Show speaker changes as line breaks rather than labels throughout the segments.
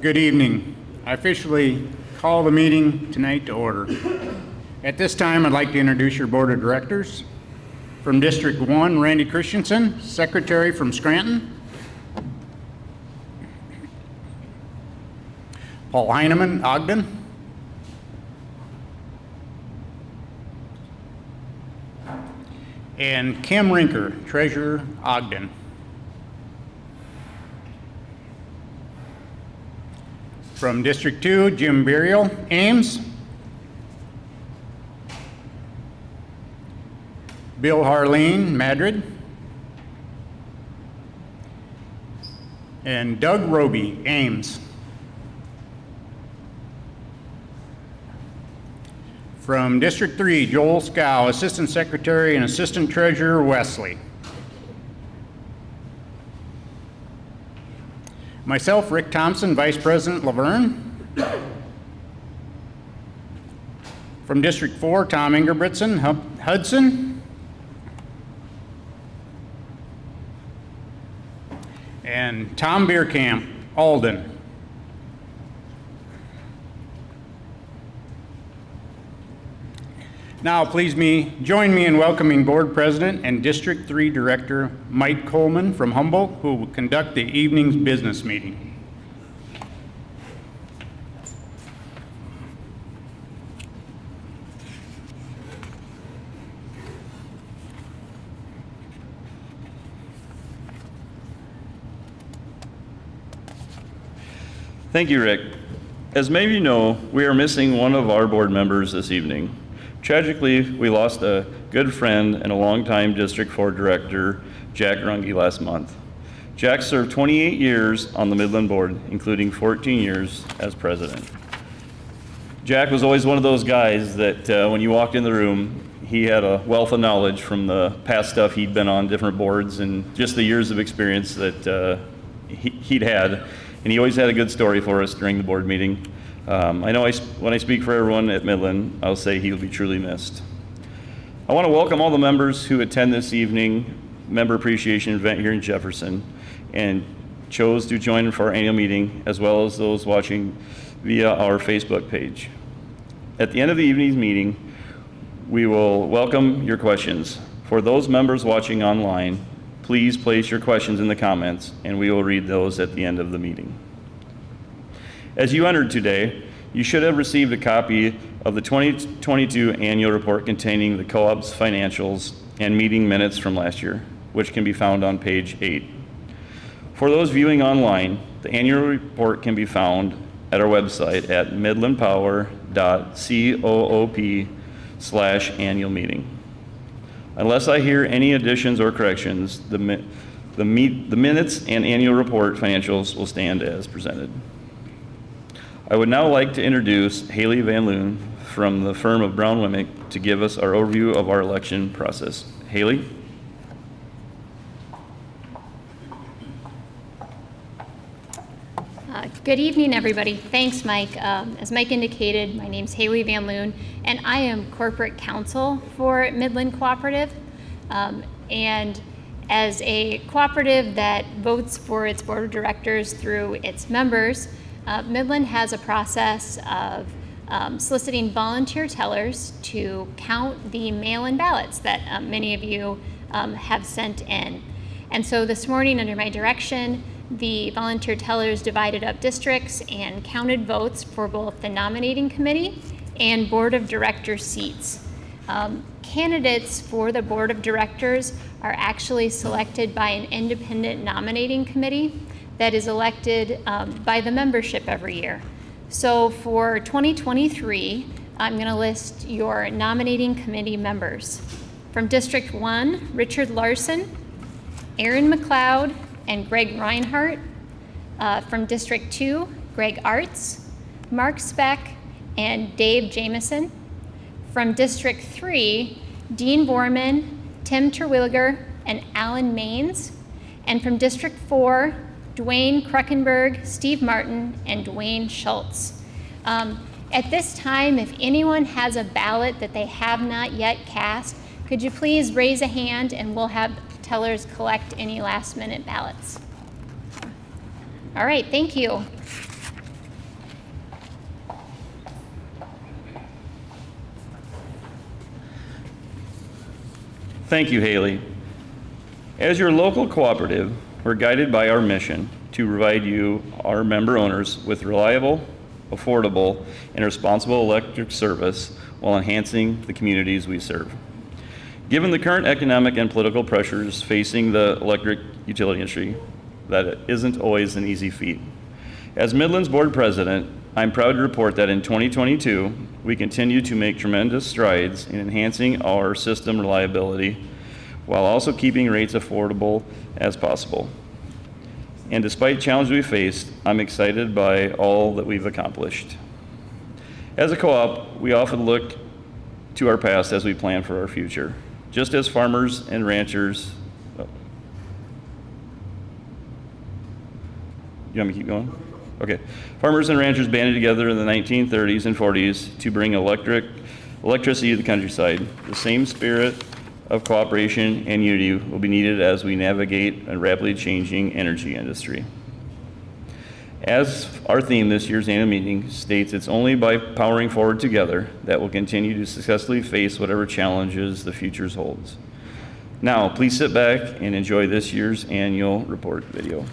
Good evening. I officially call the meeting tonight to order. At this time, I'd like to introduce your board of directors. From District 1, Randy Christensen, Secretary from Scranton. Paul Heineman, Ogden. And Kim Rinker, Treasurer, Ogden. From District 2, Jim Burial, Ames. Bill Harleen, Madrid. And Doug Roby, Ames. From District 3, Joel Scow, Assistant Secretary and Assistant Treasurer, Wesley. Myself, Rick Thompson, Vice President, Laverne. From District 4, Tom Ingebrigtsen, Hudson. And Tom Bierkamp, Alden. Now, please join me in welcoming Board President and District 3 Director Mike Coleman from Humboldt, who will conduct the evening's business meeting.
Thank you, Rick. As many of you know, we are missing one of our board members this evening. Tragically, we lost a good friend and a longtime District 4 Director, Jack Runge, last month. Jack served 28 years on the Midland Board, including 14 years as president. Jack was always one of those guys that when you walked in the room, he had a wealth of knowledge from the past stuff he'd been on different boards and just the years of experience that he'd had. And he always had a good story for us during the board meeting. I know when I speak for everyone at Midland, I'll say he will be truly missed. I want to welcome all the members who attend this evening member appreciation event here in Jefferson and chose to join for our annual meeting, as well as those watching via our Facebook page. At the end of the evening's meeting, we will welcome your questions. For those members watching online, please place your questions in the comments and we will read those at the end of the meeting. As you entered today, you should have received a copy of the 2022 annual report containing the co-op's financials and meeting minutes from last year, which can be found on page 8. For those viewing online, the annual report can be found at our website at midlandpower.coop/annual meeting. Unless I hear any additions or corrections, the minutes and annual report financials will stand as presented. I would now like to introduce Haley Van Loon from the firm of Brown Wimmick to give us our overview of our election process. Haley?
Good evening, everybody. Thanks, Mike. As Mike indicated, my name's Haley Van Loon, and I am corporate counsel for Midland Cooperative. And as a cooperative that votes for its board of directors through its members, Midland has a process of soliciting volunteer tellers to count the mail-in ballots that many of you have sent in. And so this morning, under my direction, the volunteer tellers divided up districts and counted votes for both the nominating committee and board of director seats. Candidates for the board of directors are actually selected by an independent nominating committee that is elected by the membership every year. So for 2023, I'm going to list your nominating committee members. From District 1, Richard Larson, Aaron McLeod, and Greg Reinhardt. From District 2, Greg Arts, Mark Speck, and Dave Jameson. From District 3, Dean Borman, Tim Terwilliger, and Alan Maines. And from District 4, Dwayne Kruckenberg, Steve Martin, and Dwayne Schultz. At this time, if anyone has a ballot that they have not yet cast, could you please raise a hand and we'll have tellers collect any last minute ballots. All right, thank you.
Thank you, Haley. As your local cooperative, we're guided by our mission to provide you, our member owners, with reliable, affordable, and responsible electric service while enhancing the communities we serve. Given the current economic and political pressures facing the electric utility industry, that isn't always an easy feat. As Midland's board president, I'm proud to report that in 2022, we continue to make tremendous strides in enhancing our system reliability while also keeping rates affordable as possible. And despite challenges we faced, I'm excited by all that we've accomplished. As a co-op, we often look to our past as we plan for our future. Just as farmers and ranchers, you want me to keep going? Okay. Farmers and ranchers banded together in the 1930s and 40s to bring electricity to the countryside. The same spirit of cooperation and unity will be needed as we navigate a rapidly changing energy industry. As our theme this year's annual meeting states, it's only by powering forward together that we'll continue to successfully face whatever challenges the future holds. Now, please sit back and enjoy this year's annual report video.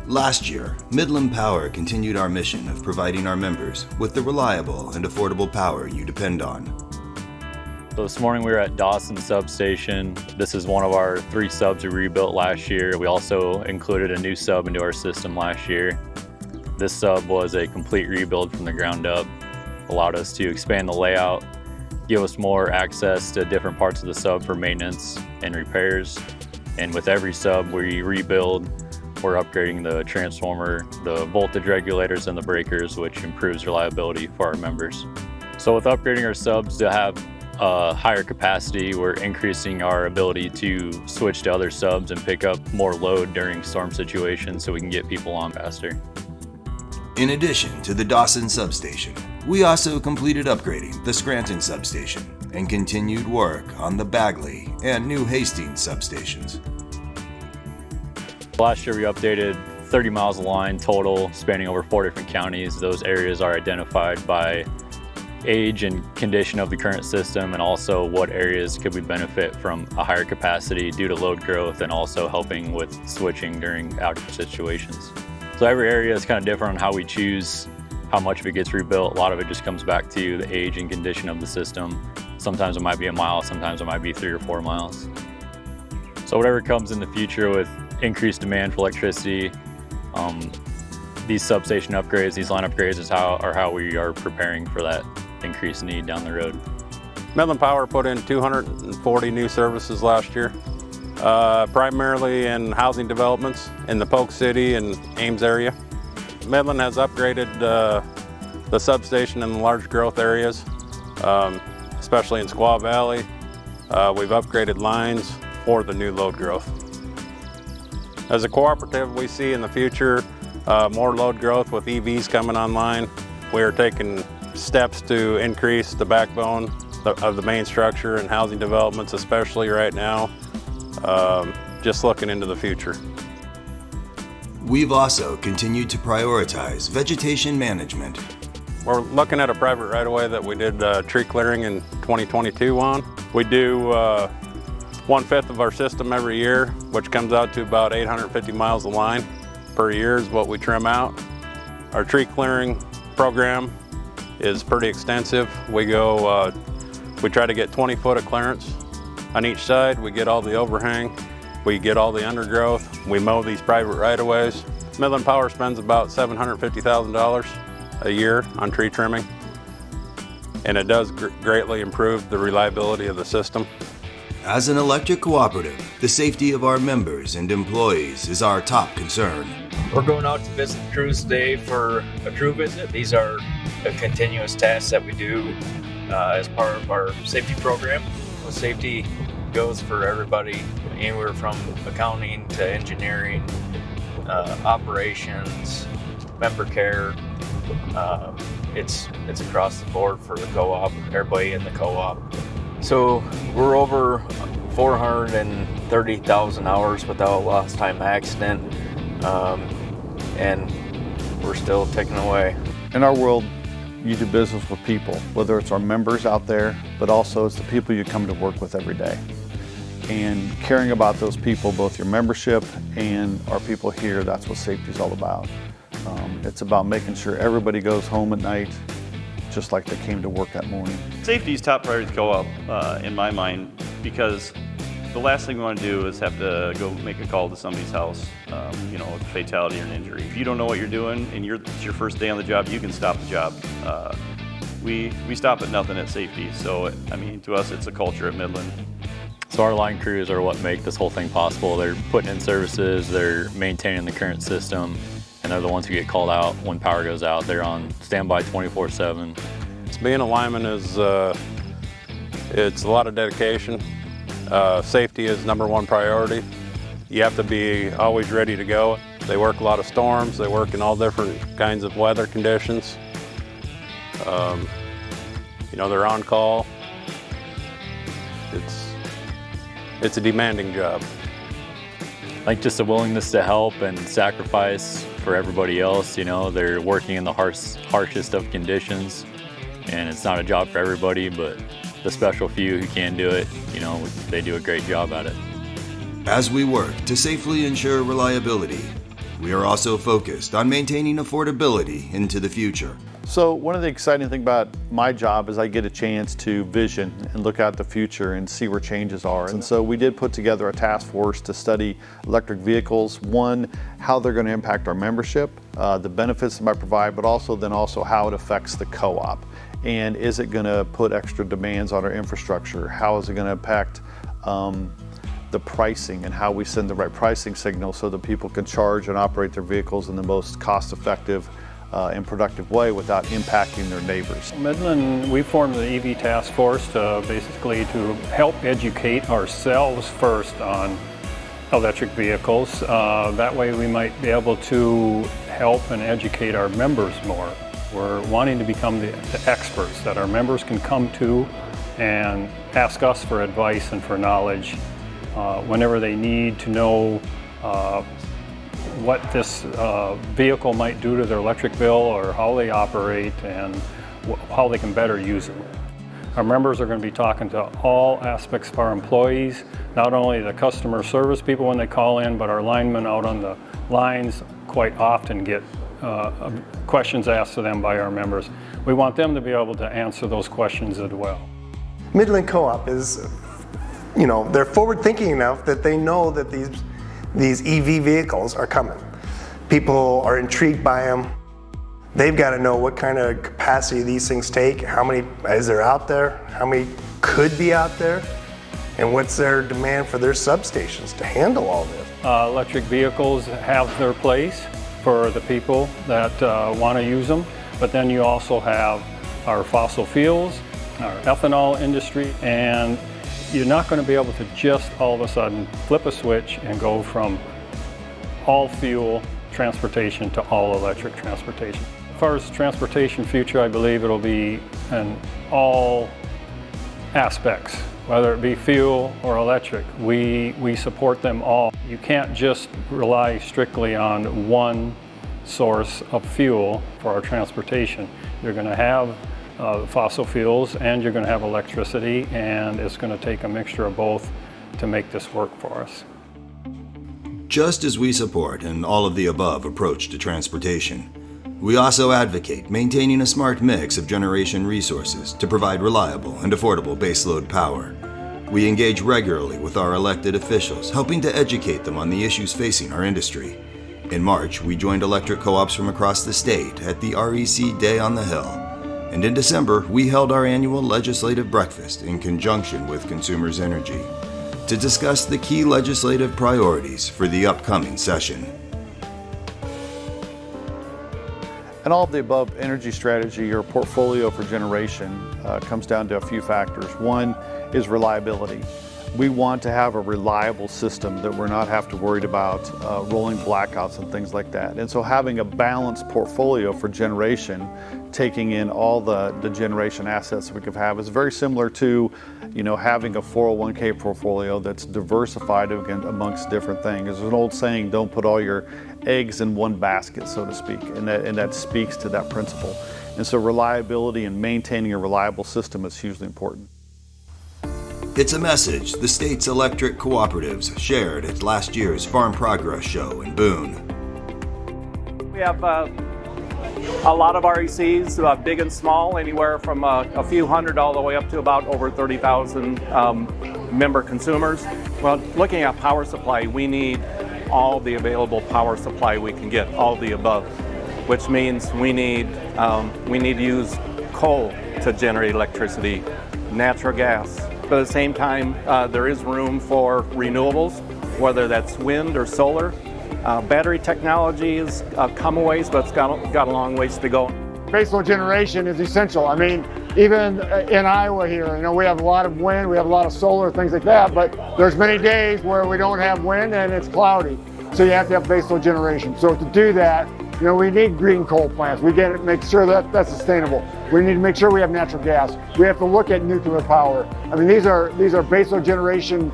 Last year, Midland Power continued our mission of providing our members with the reliable and affordable power you depend on.
So this morning we were at Dawson Substation. This is one of our 3 subs we rebuilt last year. We also included a new sub into our system last year. This sub was a complete rebuild from the ground up. Allowed us to expand the layout, give us more access to different parts of the sub for maintenance and repairs. And with every sub we rebuild, we're upgrading the transformer, the voltage regulators, and the breakers, which improves reliability for our members. So with upgrading our subs to have higher capacity, we're increasing our ability to switch to other subs and pick up more load during storm situations so we can get people on faster.
In addition to the Dawson Substation, we also completed upgrading the Scranton Substation and continued work on the Bagley and New Hastings substations.
Last year we updated 30 miles of line total, spanning over 4 different counties. Those areas are identified by age and condition of the current system, and also what areas could we benefit from a higher capacity due to load growth, and also helping with switching during outage situations. So every area is kind of different on how we choose how much of it gets rebuilt. A lot of it just comes back to the age and condition of the system. Sometimes it might be a mile, sometimes it might be 3 or 4 miles. So whatever comes in the future with increased demand for electricity, these substation upgrades, these line upgrades are how we are preparing for that increased need down the road.
Midland Power put in 240 new services last year, primarily in housing developments in the Polk City and Ames area. Midland has upgraded the substation in the large growth areas, especially in Squaw Valley. We've upgraded lines for the new load growth. As a cooperative, we see in the future more load growth with EVs coming online. We are taking steps to increase the backbone of the main structure and housing developments, especially right now. just looking into the future.
We've also continued to prioritize vegetation management.
We're looking at a private right-of-way that we did tree clearing in 2022 on. We do 1/5 of our system every year, which comes out to about 850 miles of line per year is what we trim out. Our tree clearing program is pretty extensive. We try to get 20 foot of clearance on each side. We get all the overhang, we get all the undergrowth, we mow these private right-of-ways. Midland Power spends about $750,000 a year on tree trimming, and it does greatly improve the reliability of the system.
As an electric cooperative, the safety of our members and employees is our top concern.
We're going out to visit crews today for a crew visit. These are continuous tasks that we do as part of our safety program. Well, safety goes for everybody, anywhere from accounting to engineering, operations, member care. It's across the board for the co-op, everybody in the co-op. So we're over 430,000 hours without a lost time accident, and we're still ticking away.
In our world, you do business with people, whether it's our members out there, but also it's the people you come to work with every day. And caring about those people, both your membership and our people here, that's what safety is all about. It's about making sure everybody goes home at night just like they came to work that morning.
Safety is top priority to co-op in my mind, because the last thing we want to do is have to go make a call to somebody's house, a fatality or an injury. If you don't know what you're doing and it's your first day on the job, you can stop the job. We stop at nothing at safety. So, to us, it's a culture at Midland.
So our line crews are what make this whole thing possible. They're putting in services, they're maintaining the current system, and they're the ones who get called out when power goes out. They're on standby 24/7.
Being a lineman is it's a lot of dedication. Safety is #1 priority. You have to be always ready to go. They work a lot of storms. They work in all different kinds of weather conditions. They're on call. It's a demanding job.
Like just a willingness to help and sacrifice for everybody else. They're working in the harshest of conditions, and it's not a job for everybody, but the special few who can do it, they do a great job at it.
As we work to safely ensure reliability, we are also focused on maintaining affordability into the future.
So one of the exciting things about my job is I get a chance to vision and look out the future and see where changes are. And so we did put together a task force to study electric vehicles. One, how they're going to impact our membership, the benefits they might provide, but also how it affects the co-op. And is it going to put extra demands on our infrastructure? How is it going to impact the pricing and how we send the right pricing signal so that people can charge and operate their vehicles in the most cost-effective and productive way without impacting their neighbors.
Midland, we formed the EV task force to help educate ourselves first on electric vehicles. That way we might be able to help and educate our members more. We're wanting to become the experts that our members can come to and ask us for advice and for knowledge whenever they need to know what this vehicle might do to their electric bill or how they operate and how they can better use it. Our members are going to be talking to all aspects of our employees, not only the customer service people when they call in, but our linemen out on the lines quite often get questions asked to them by our members. We want them to be able to answer those questions as well.
Midland Co-op is, they're forward thinking enough that they know that these EV vehicles are coming. People are intrigued by them. They've got to know what kind of capacity these things take, how many is there out there, how many could be out there, and what's their demand for their substations to handle all this.
Electric vehicles have their place for the people that want to use them, but then you also have our fossil fuels, our ethanol industry, and you're not going to be able to just all of a sudden flip a switch and go from all fuel transportation to all electric transportation. As far as transportation future, I believe it'll be in all aspects. whether it be fuel or electric. We support them all. You can't just rely strictly on one source of fuel for our transportation. You're going to have fossil fuels and you're going to have electricity, and it's going to take a mixture of both to make this work for us.
Just as we support an all-of-the-above approach to transportation, we also advocate maintaining a smart mix of generation resources to provide reliable and affordable baseload power. We engage regularly with our elected officials, helping to educate them on the issues facing our industry. In March, we joined electric co-ops from across the state at the REC Day on the Hill. And in December, we held our annual legislative breakfast in conjunction with Consumers Energy to discuss the key legislative priorities for the upcoming session.
And all of the above energy strategy or portfolio for generation comes down to a few factors. One is reliability. We want to have a reliable system that we're not have to worry about rolling blackouts and things like that. And so having a balanced portfolio for generation, taking in all the generation assets that we could have, is very similar to, having a 401k portfolio that's diversified amongst different things. There's an old saying, don't put all your eggs in one basket, so to speak, and that speaks to that principle. And so reliability and maintaining a reliable system is hugely important.
It's a message the state's electric cooperatives shared at last year's Farm Progress Show in Boone.
We have a lot of RECs, big and small, anywhere from a few hundred all the way up to about over 30,000 member consumers. Well, looking at power supply, we need all the available power supply we can get, all the above, which means we need to use coal to generate electricity, natural gas. But at the same time, there is room for renewables, whether that's wind or solar. Battery technology has come a ways, but it's got a long ways to go.
Baseload generation is essential. I mean, even in Iowa here, we have a lot of wind, we have a lot of solar, things like that, but there's many days where we don't have wind and it's cloudy. So you have to have baseload generation. So to do that, we need green coal plants. We get it, make sure that that's sustainable. We need to make sure we have natural gas. We have to look at nuclear power. I mean, these are baseload generation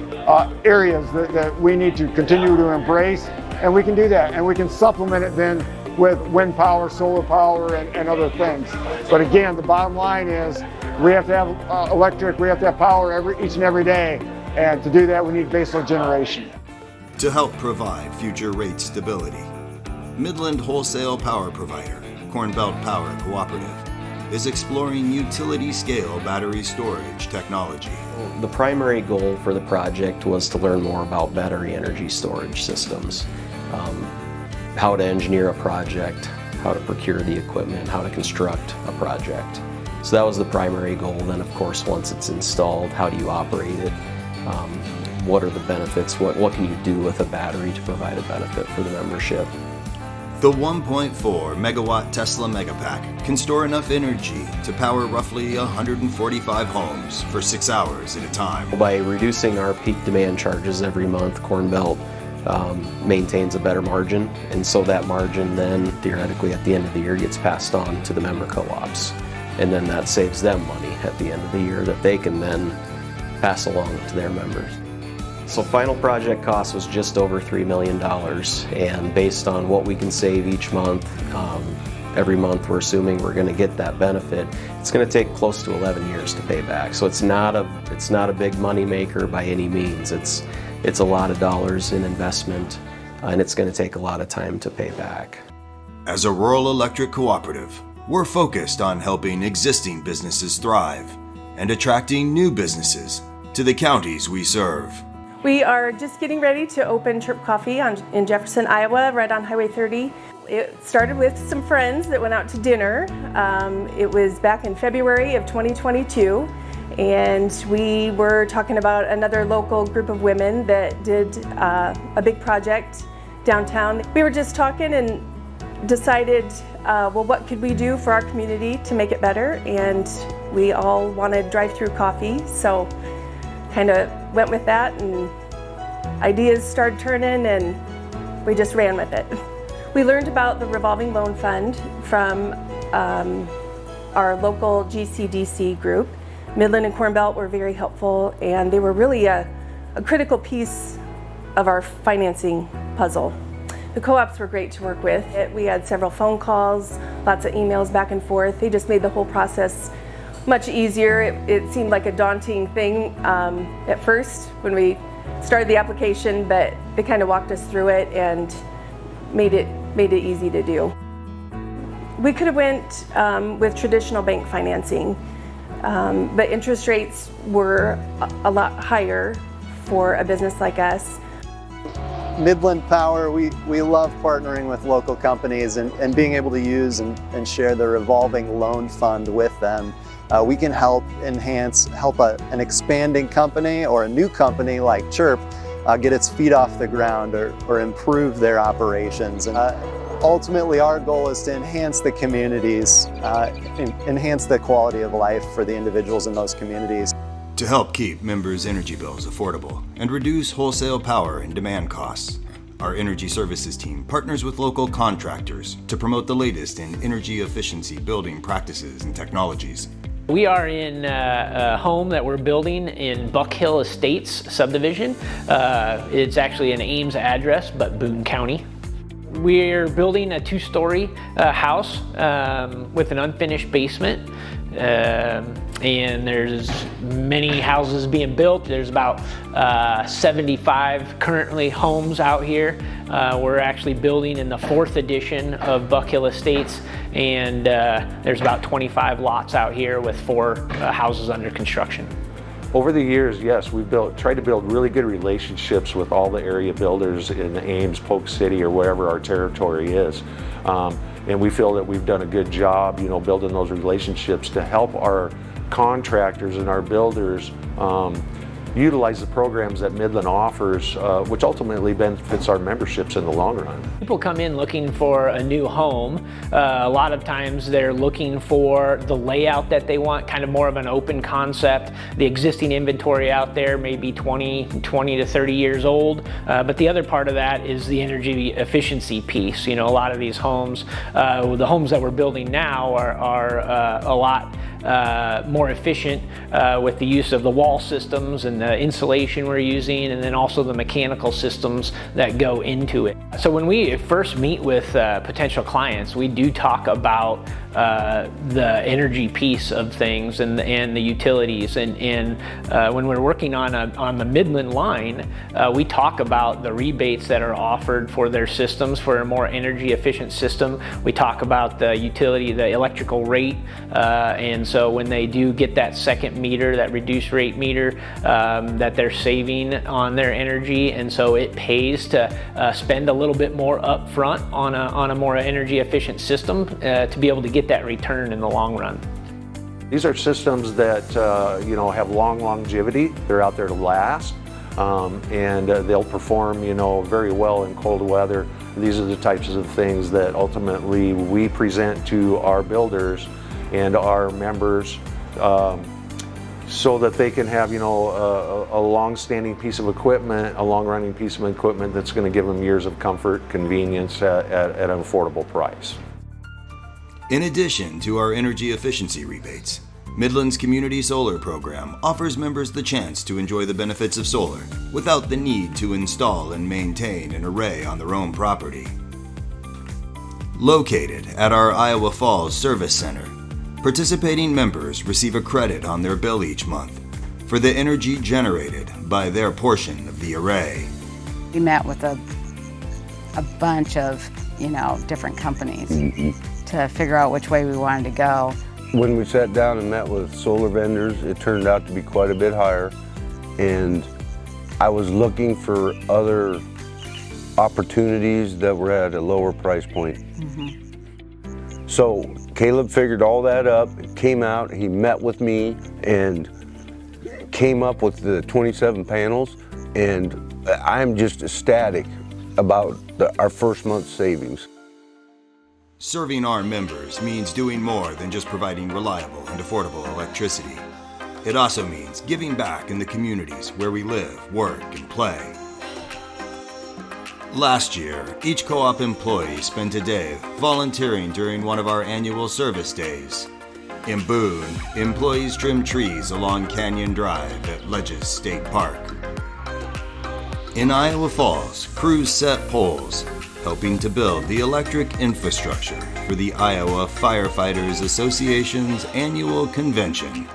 areas that we need to continue to embrace, and we can do that. And we can supplement it then with wind power, solar power, and other things. But again, the bottom line is we have to have electric, we have to have power each and every day. And to do that, we need baseload generation.
To help provide future rate stability, Midland wholesale power provider, Corn Belt Power Cooperative, is exploring utility-scale battery storage technology.
The primary goal for the project was to learn more about battery energy storage systems, how to engineer a project, how to procure the equipment, how to construct a project. So that was the primary goal. Then, of course, once it's installed, how do you operate it? What are the benefits? What can you do with a battery to provide a benefit for the membership?
The 1.4 megawatt Tesla Megapack can store enough energy to power roughly 145 homes for 6 hours at a time.
By reducing our peak demand charges every month, Corn Belt maintains a better margin, and so that margin then theoretically at the end of the year gets passed on to the member co-ops, and then that saves them money at the end of the year that they can then pass along to their members. So final project cost was just over $3 million, and based on what we can save each month, every month we're assuming we're going to get that benefit. It's going to take close to 11 years to pay back. So it's not a big money maker by any means. It's a lot of dollars in investment, and it's going to take a lot of time to pay back.
As a rural electric cooperative, we're focused on helping existing businesses thrive and attracting new businesses to the counties we serve.
We are just getting ready to open Chirp Coffee in Jefferson, Iowa, right on Highway 30. It started with some friends that went out to dinner. It was back in February of 2022, and we were talking about another local group of women that did a big project downtown. We were just talking and decided, well, what could we do for our community to make it better? And we all wanted drive-through coffee, so kind of went with that, and ideas started turning, and we just ran with it. We learned about the revolving loan fund from our local GCDC group. Midland and Corn Belt were very helpful, and they were really a critical piece of our financing puzzle. The co-ops were great to work with. We had several phone calls, lots of emails back and forth. They just made the whole process much easier. It seemed like a daunting thing at first when we started the application, but they kind of walked us through it and made it easy to do. We could have went with traditional bank financing, but interest rates were a lot higher for a business like us.
Midland Power, we love partnering with local companies and being able to use and share the revolving loan fund with them. We can help an expanding company or a new company like Chirp get its feet off the ground or improve their operations. And ultimately, our goal is to enhance the communities, enhance the quality of life for the individuals in those communities.
To help keep members' energy bills affordable and reduce wholesale power and demand costs, our energy services team partners with local contractors to promote the latest in energy efficiency building practices and technologies.
We are in a home that we're building in Buck Hill Estates subdivision. It's actually an Ames address, but Boone County. We're building a 2-story house with an unfinished basement. And there's many houses being built. There's about 75 currently homes out here. We're actually building in the 4th edition of Buck Hill Estates, and there's about 25 lots out here with 4 houses under construction.
Over the years, yes, we've tried to build really good relationships with all the area builders in Ames, Polk City, or wherever our territory is. And we feel that we've done a good job, building those relationships to help our contractors and our builders utilize the programs that Midland offers, which ultimately benefits our memberships in the long run.
People come in looking for a new home. A lot of times they're looking for the layout that they want, kind of more of an open concept. The existing inventory out there may be 20 to 30 years old, but the other part of that is the energy efficiency piece. A lot of these homes, the homes that we're building now are a lot more efficient with the use of the wall systems and the insulation we're using, and then also the mechanical systems that go into it. So when we first meet with potential clients, we do talk about the energy piece of things and the utilities, and when we're working on the Midland line, we talk about the rebates that are offered for their systems for a more energy efficient system. We talk about the utility, the electrical rate, and so when they do get that second meter, that reduced rate meter, that they're saving on their energy, and so it pays to spend a little bit more up front on a more energy efficient system to be able to get that return in the long run.
These are systems that have long longevity. They're out there to last, and they'll perform very well in cold weather. These are the types of things that ultimately we present to our builders and our members, so that they can have a long-standing piece of equipment, a long-running piece of equipment that's going to give them years of comfort, convenience at an affordable price.
In addition to our energy efficiency rebates, Midland's Community Solar Program offers members the chance to enjoy the benefits of solar without the need to install and maintain an array on their own property. Located at our Iowa Falls Service Center, participating members receive a credit on their bill each month for the energy generated by their portion of the array.
We met with a bunch of, different companies to figure out which way we wanted to go.
When we sat down and met with solar vendors, it turned out to be quite a bit higher, and I was looking for other opportunities that were at a lower price point. So Caleb figured all that up, came out, he met with me and came up with the 27 panels, and I'm just ecstatic about our first month's savings.
Serving our members means doing more than just providing reliable and affordable electricity. It also means giving back in the communities where we live, work, and play. Last year, each co-op employee spent a day volunteering during one of our annual service days. In Boone, employees trim trees along Canyon Drive at Ledges State Park. In Iowa Falls, crews set poles, helping to build the electric infrastructure for the Iowa Firefighters Association's annual convention.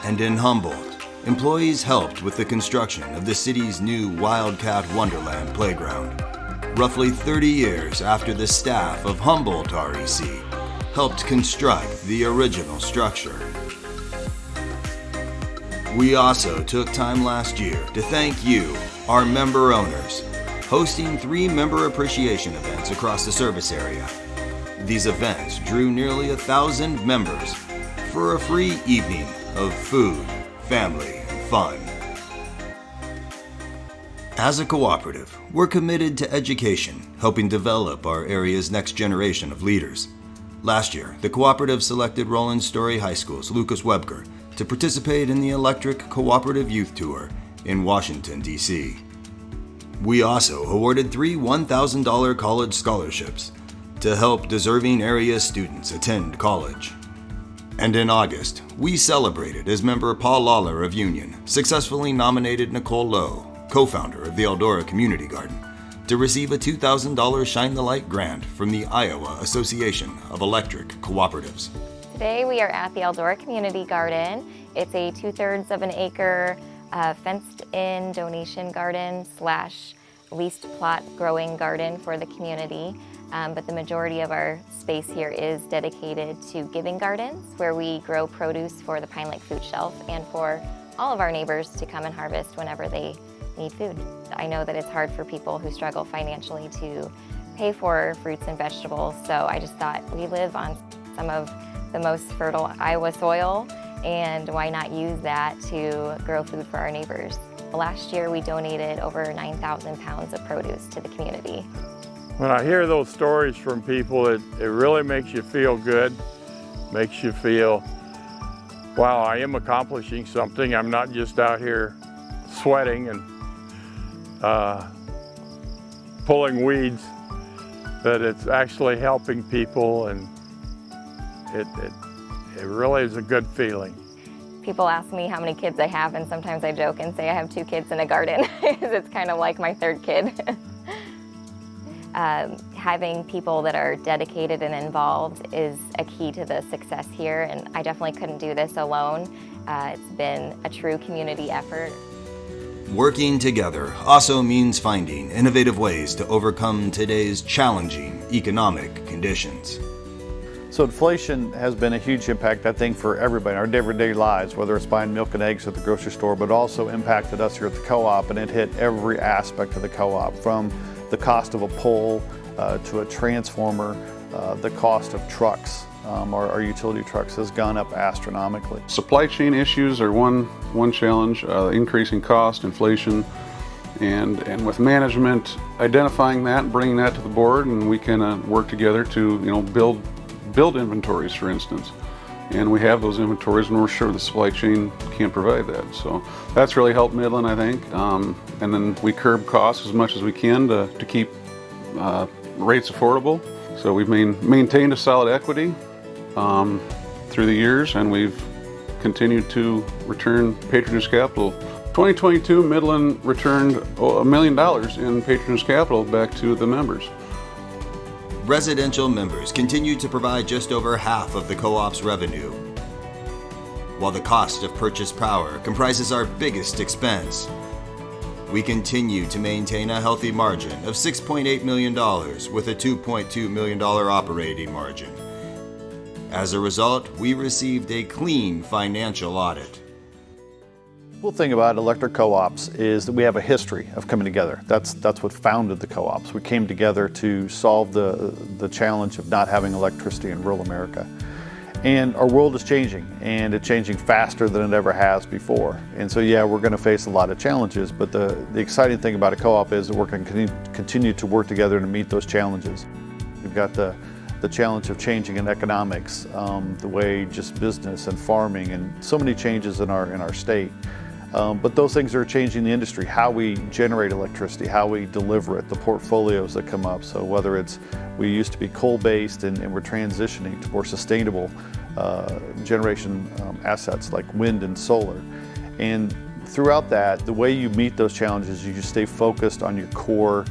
And in Humboldt, employees helped with the construction of the city's new Wildcat Wonderland playground. Roughly 30 years after the staff of Humboldt REC helped construct the original structure. We also took time last year to thank you, our member owners, hosting 3 member appreciation events across the service area. These events drew nearly 1,000 members for a free evening of food, family, and fun. As a cooperative, we're committed to education, helping develop our area's next generation of leaders. Last year, the cooperative selected Roland Story High School's Lucas Webker to participate in the Electric Cooperative Youth Tour in Washington, D.C. We also awarded 3 $1,000 college scholarships to help deserving area students attend college. And in August, we celebrated as member Paul Lawler of Union successfully nominated Nicole Lowe, co-founder of the Eldora Community Garden, to receive a $2,000 Shine the Light grant from the Iowa Association of Electric Cooperatives.
Today we are at the Eldora Community Garden. It's a 2/3 of an acre fenced-in donation garden / leased plot growing garden for the community. But the majority of our space here is dedicated to giving gardens, where we grow produce for the Pine Lake Food Shelf and for all of our neighbors to come and harvest whenever they need food. I know that it's hard for people who struggle financially to pay for fruits and vegetables, so I just thought we live on some of the most fertile Iowa soil, and why not use that to grow food for our neighbors? Last year we donated over 9,000 pounds of produce to the community.
When I hear those stories from people, it really makes you feel good, makes you feel, wow, I am accomplishing something. I'm not just out here sweating and pulling weeds, that it's actually helping people, and it really is a good feeling.
People ask me how many kids I have, and sometimes I joke and say I have 2 kids in a garden. It's kind of like my 3rd kid. Having people that are dedicated and involved is a key to the success here, and I definitely couldn't do this alone. It's been a true community effort.
Working together also means finding innovative ways to overcome today's challenging economic conditions.
So inflation has been a huge impact, I think, for everybody in our everyday lives, whether it's buying milk and eggs at the grocery store, but also impacted us here at the co-op, and it hit every aspect of the co-op, from the cost of a pole to a transformer, the cost of trucks. Our utility trucks has gone up astronomically.
Supply chain issues are one challenge, increasing cost, inflation, and with management identifying that and bringing that to the board, and we can work together to build inventories, for instance. And we have those inventories, and we're sure the supply chain can't provide that. So that's really helped Midland, I think. And then we curb costs as much as we can to keep rates affordable. So we've maintained a solid equity through the years, and we've continued to return patronage capital. 2022, Midland returned $1 million in patronage capital back to the members.
Residential members continue to provide just over half of the co-op's revenue, while the cost of purchased power comprises our biggest expense. We continue to maintain a healthy margin of $6.8 million with a $2.2 million operating margin. As a result, we received a clean financial audit.
The cool thing about electric co-ops is that we have a history of coming together. That's what founded the co-ops. We came together to solve the challenge of not having electricity in rural America. And our world is changing, and it's changing faster than it ever has before. And so yeah, we're going to face a lot of challenges, but the exciting thing about a co-op is that we're going to continue to work together to meet those challenges. We've got the challenge of changing in economics, the way just business and farming and so many changes in our state. But those things are changing the industry, how we generate electricity, how we deliver it, the portfolios that come up. So whether it's, we used to be coal-based and we're transitioning to more sustainable generation assets like wind and solar. And throughout that, the way you meet those challenges, you just stay focused on your core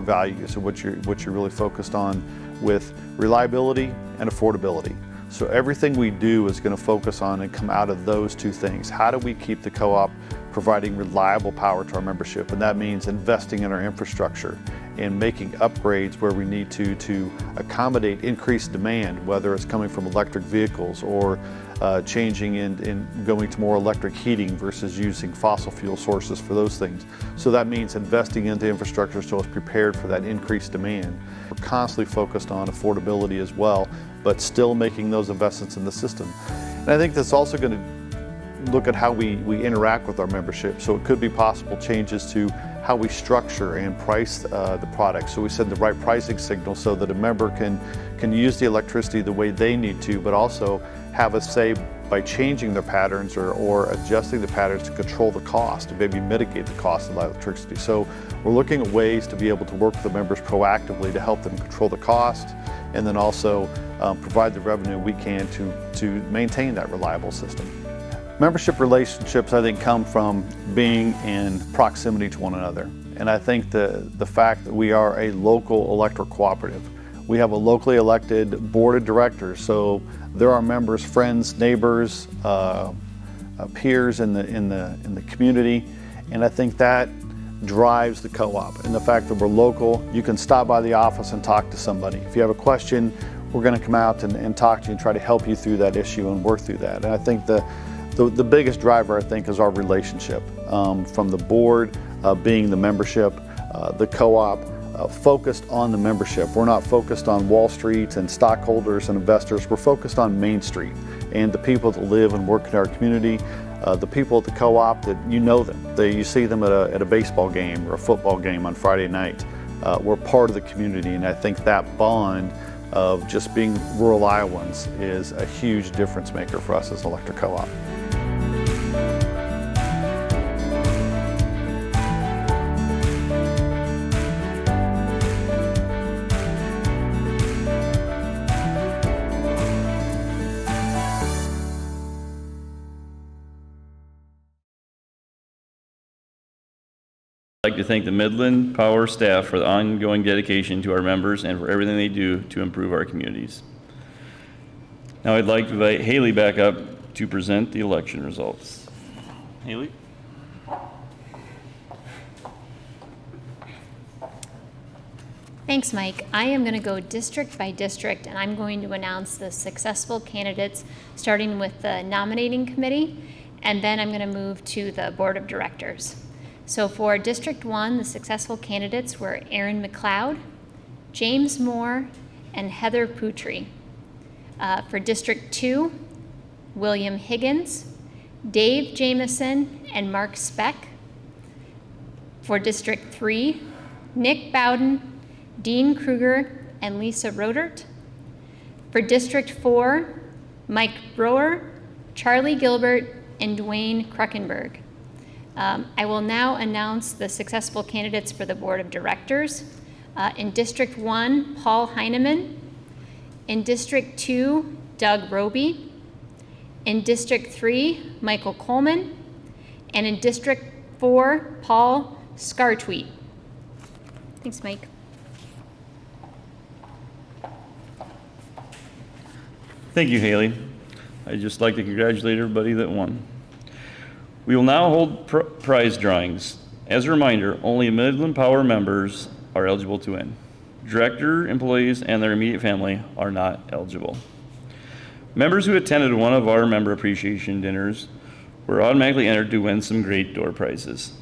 values and what you're really focused on with reliability and affordability. So everything we do is going to focus on and come out of those two things. How do we keep the co-op providing reliable power to our membership? And that means investing in our infrastructure and making upgrades where we need to accommodate increased demand, whether it's coming from electric vehicles or changing and going to more electric heating versus using fossil fuel sources for those things. So that means investing into infrastructure so it's prepared for that increased demand. We're constantly focused on affordability as well, but still making those investments in the system. And I think that's also going to look at how we interact with our membership. So it could be possible changes to how we structure and price the product. So we send the right pricing signal so that a member can use the electricity the way they need to, but also have a say by changing their patterns or adjusting the patterns to control the cost, to maybe mitigate the cost of electricity. So we're looking at ways to be able to work with the members proactively to help them control the cost, and then also provide the revenue we can to maintain that reliable system. Membership relationships, I think, come from being in proximity to one another. And I think the fact that we are a local electric cooperative, we have a locally elected board of directors, so there are members, friends, neighbors, peers in the community, and I think that drives the co-op. And the fact that we're local, you can stop by the office and talk to somebody. If you have a question, we're going to come out and talk to you and try to help you through that issue and work through that. And I think the biggest driver, I think, is our relationship from the board, being the membership, the co-op, focused on the membership. We're not focused on Wall Street and stockholders and investors. We're focused on Main Street and the people that live and work in our community, the people at the co-op that you know them. You see them at a baseball game or a football game on Friday night. We're part of the community, and I think that bond of just being rural Iowans is a huge difference maker for us as an electric co-op.
I'd like to thank the Midland Power staff for the ongoing dedication to our members and for everything they do to improve our communities. Now I'd like to invite Haley back up to present the election results. Haley?
Thanks, Mike. I am going to go district by district, and I'm going to announce the successful candidates, starting with the nominating committee, and then I'm going to move to the board of directors. So for District 1, the successful candidates were Aaron McLeod, James Moore, and Heather Putri. For District 2, William Higgins, Dave Jamison, and Mark Speck. For District 3, Nick Bowden, Dean Kruger, and Lisa Rodert. For District 4, Mike Brower, Charlie Gilbert, and Dwayne Kruckenberg. I will now announce the successful candidates for the Board of Directors. In District 1, Paul Heineman. In District 2, Doug Roby. In District 3, Michael Coleman. And in District 4, Paul Scartweet. Thanks, Mike.
Thank you, Haley. I'd just like to congratulate everybody that won. We will now hold prize drawings. As a reminder, only Midland Power members are eligible to win. Director, employees, and their immediate family are not eligible. Members who attended one of our member appreciation dinners were automatically entered to win some great door prizes.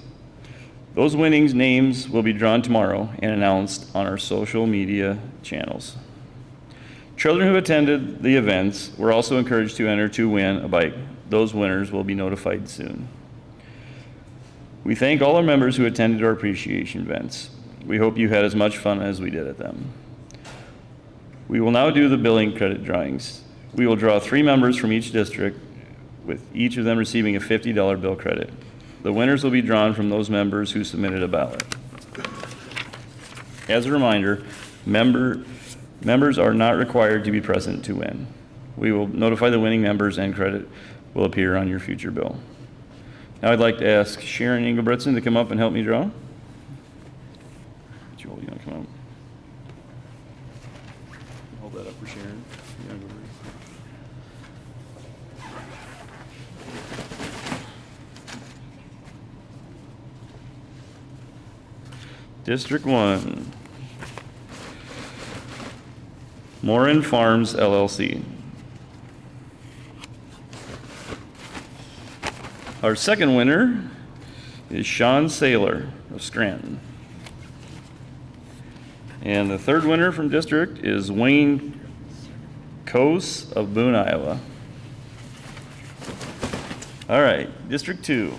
Those winnings' names will be drawn tomorrow and announced on our social media channels. Children who attended the events were also encouraged to enter to win a bike. Those winners will be notified soon. We thank all our members who attended our appreciation events. We hope you had as much fun as we did at them. We will now do the billing credit drawings. We will draw 3 members from each district with each of them receiving a $50 bill credit. The winners will be drawn from those members who submitted a ballot. As a reminder, members are not required to be present to win. We will notify the winning members and credit will appear on your future bill. Now I'd like to ask Sharon Engelbretson to come up and help me draw. Joel, you want to come up? Hold that up for Sharon. You wanna go over? District 1, Morin Farms LLC. Our second winner is Sean Saylor of Scranton. And the third winner from district is Wayne Kose of Boone, Iowa. All right, District 2.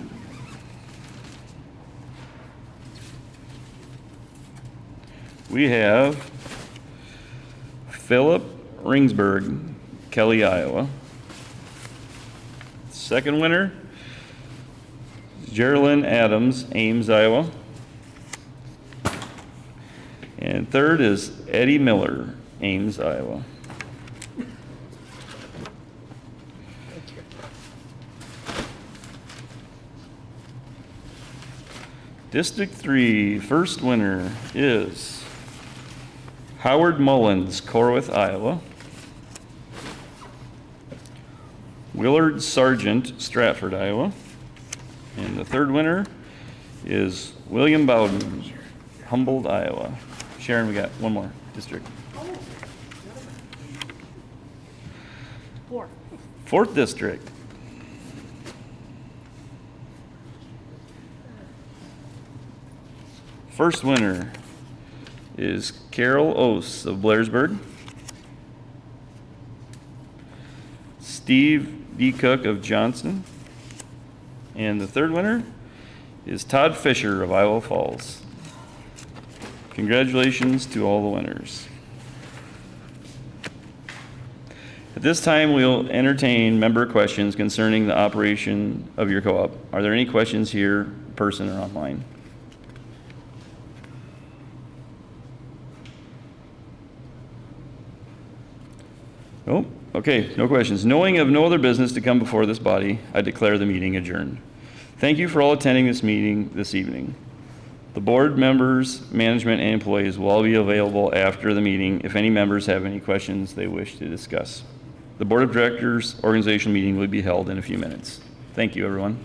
We have Philip Ringsberg, Kelly, Iowa. Second winner, Geraldine Adams, Ames, Iowa. And third is Eddie Miller, Ames, Iowa. District 3, first winner is Howard Mullins, Corwith, Iowa. Willard Sargent, Stratford, Iowa. And the third winner is William Bowden, Humboldt, Iowa. Sharon, we got one more district. Fourth district. First winner is Carol Ose of Blairsburg. Steve D. Cook of Johnson. And the third winner is Todd Fisher of Iowa Falls. Congratulations to all the winners. At this time, we'll entertain member questions concerning the operation of your co-op. Are there any questions here, in person or online? Oh, okay, no questions. Knowing of no other business to come before this body, I declare the meeting adjourned. Thank you for all attending this meeting this evening. The board members, management, and employees will all be available after the meeting if any members have any questions they wish to discuss. The board of directors organizational meeting will be held in a few minutes. Thank you, everyone.